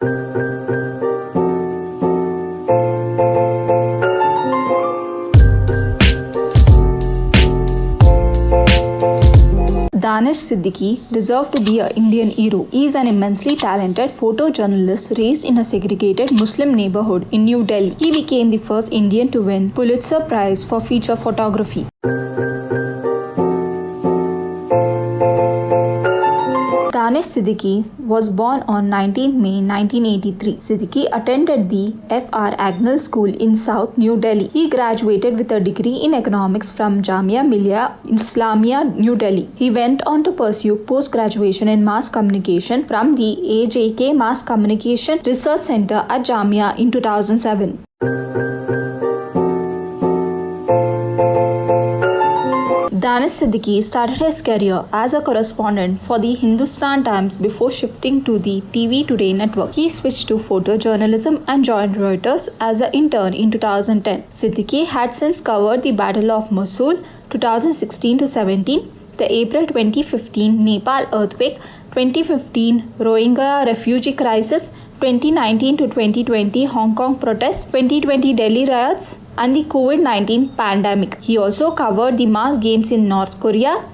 Danish Siddiqui deserved to be an Indian hero. He is an immensely talented photojournalist raised in a segregated Muslim neighborhood in New Delhi. He became the first Indian to win Pulitzer Prize for feature photography. Danish Siddiqui was born on 19 May 1983. Siddiqui attended the F.R. Agnel School in South New Delhi. He graduated with a degree in economics from Jamia Millia Islamia, New Delhi. He went on to pursue post-graduation in mass communication from the AJK Mass Communication Research Center at Jamia in 2007. Danish Siddiqui started his career as a correspondent for the Hindustan Times before shifting to the TV Today network. He switched to photojournalism and joined Reuters as an intern in 2010. Siddiqui had since covered the Battle of Mosul 2016-17, the April 2015 Nepal earthquake, 2015 Rohingya refugee crisis, 2019 to 2020 Hong Kong protests, 2020 Delhi riots, and the COVID-19 pandemic. He also covered the mass games in North Korea,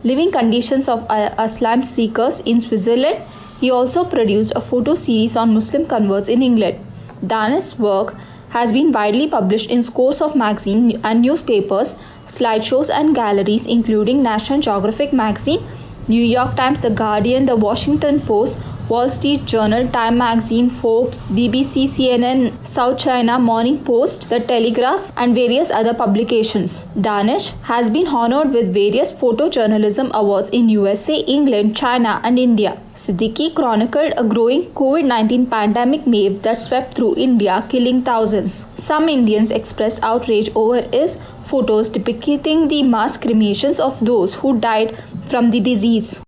living conditions of asylum seekers in Switzerland. He also produced a photo series on Muslim converts in England. Danish's work has been widely published in scores of magazines and newspapers, slideshows and galleries including National Geographic magazine, New York Times, The Guardian, The Washington Post, Wall Street Journal, Time Magazine, Forbes, BBC, CNN, South China Morning Post, The Telegraph, and various other publications. Danish has been honored with various photojournalism awards in USA, England, China, and India. Siddiqui chronicled a growing COVID-19 pandemic wave that swept through India, killing thousands. Some Indians expressed outrage over his photos depicting the mass cremations of those who died from the disease.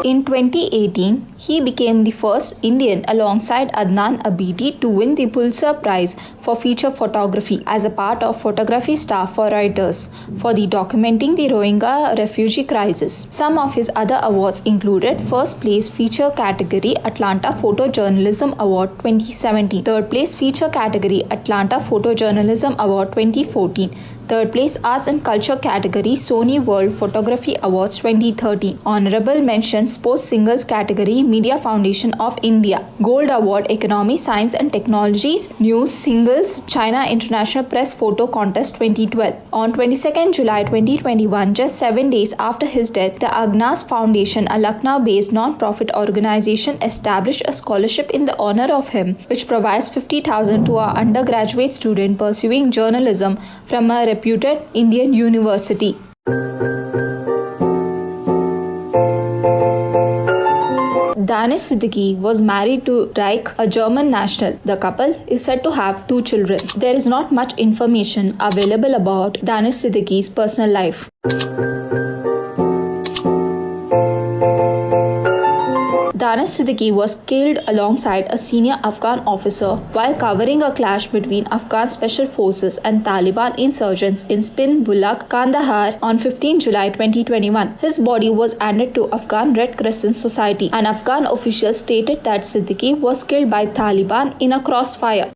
In 2018, he became the first Indian alongside Adnan Abidi to win the Pulitzer Prize for feature photography as a part of photography staff for Reuters for the documenting the Rohingya refugee crisis. Some of his other awards included first place feature category Atlanta Photojournalism Award 2017, third place feature category Atlanta Photojournalism Award 2014, third place Arts and Culture category Sony World Photography Awards 2013, honorable mention Sports Singles category Media Foundation of India, Gold Award Economy, Science and Technologies, News Singles China International Press Photo Contest 2012. On 22nd July 2021, just 7 days after his death, the Agnas Foundation, a Lucknow-based non-profit organization, established a scholarship in the honor of him, which provides 50,000 to our undergraduate student pursuing journalism from a reputed Indian university. Danish Siddiqui was married to Raik, a German national. The couple is said to have 2 children. There is not much information available about Danish Siddiqui's personal life. Danish Siddiqui was killed alongside a senior Afghan officer while covering a clash between Afghan special forces and Taliban insurgents in Spin Bulaq, Kandahar on 15 July 2021. His body was handed to Afghan Red Crescent Society. An Afghan official stated that Siddiqui was killed by Taliban in a crossfire.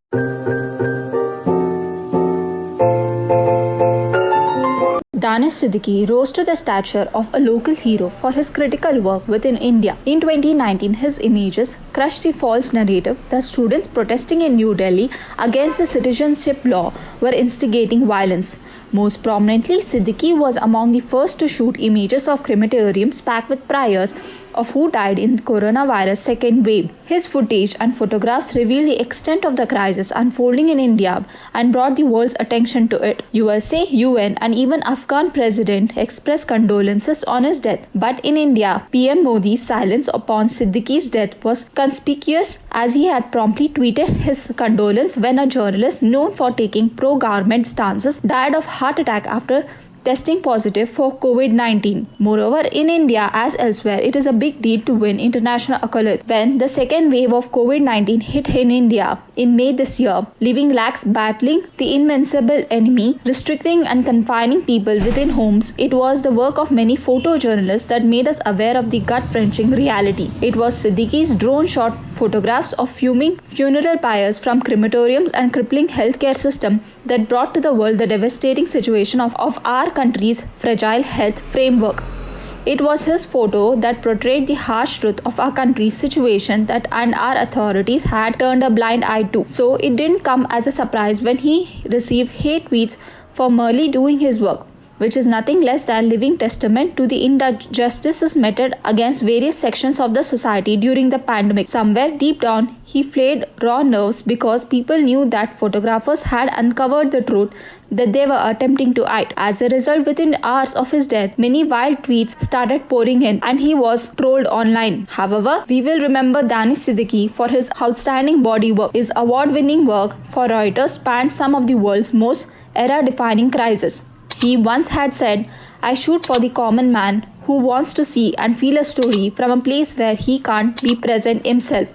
Danish Siddiqui rose to the stature of a local hero for his critical work within India. In 2019, his images crushed the false narrative that students protesting in New Delhi against the citizenship law were instigating violence. Most prominently, Siddiqui was among the first to shoot images of crematoriums packed with prayers of who died in coronavirus second wave. His footage and photographs reveal the extent of the crisis unfolding in India and brought the world's attention to it. USA, UN and even Afghan president expressed condolences on his death. But in India, PM Modi's silence upon Siddiqui's death was conspicuous as he had promptly tweeted his condolence when a journalist known for taking pro-government stances died of heart attack after testing positive for COVID-19. Moreover, in India as elsewhere, it is a big deal to win international accolades. When the second wave of COVID-19 hit in India in May this year, leaving lakhs battling the invincible enemy, restricting and confining people within homes, it was the work of many photojournalists that made us aware of the gut-wrenching reality. It was Siddiqui's drone-shot photographs of fuming funeral pyres from crematoriums and crippling healthcare system that brought to the world the devastating situation of our country's fragile health framework. It was his photo that portrayed the harsh truth of our country's situation that and our authorities had turned a blind eye to. So it didn't come as a surprise when he received hate tweets for merely doing his work, which is nothing less than living testament to the injustices meted against various sections of the society during the pandemic. Somewhere deep down, he flayed raw nerves because people knew that photographers had uncovered the truth that they were attempting to hide. As a result, within hours of his death, many wild tweets started pouring in and he was trolled online. However, we will remember Danish Siddiqui for his outstanding body work. His award-winning work for Reuters spanned some of the world's most era-defining crises. He once had said, "I shoot for the common man who wants to see and feel a story from a place where he can't be present himself."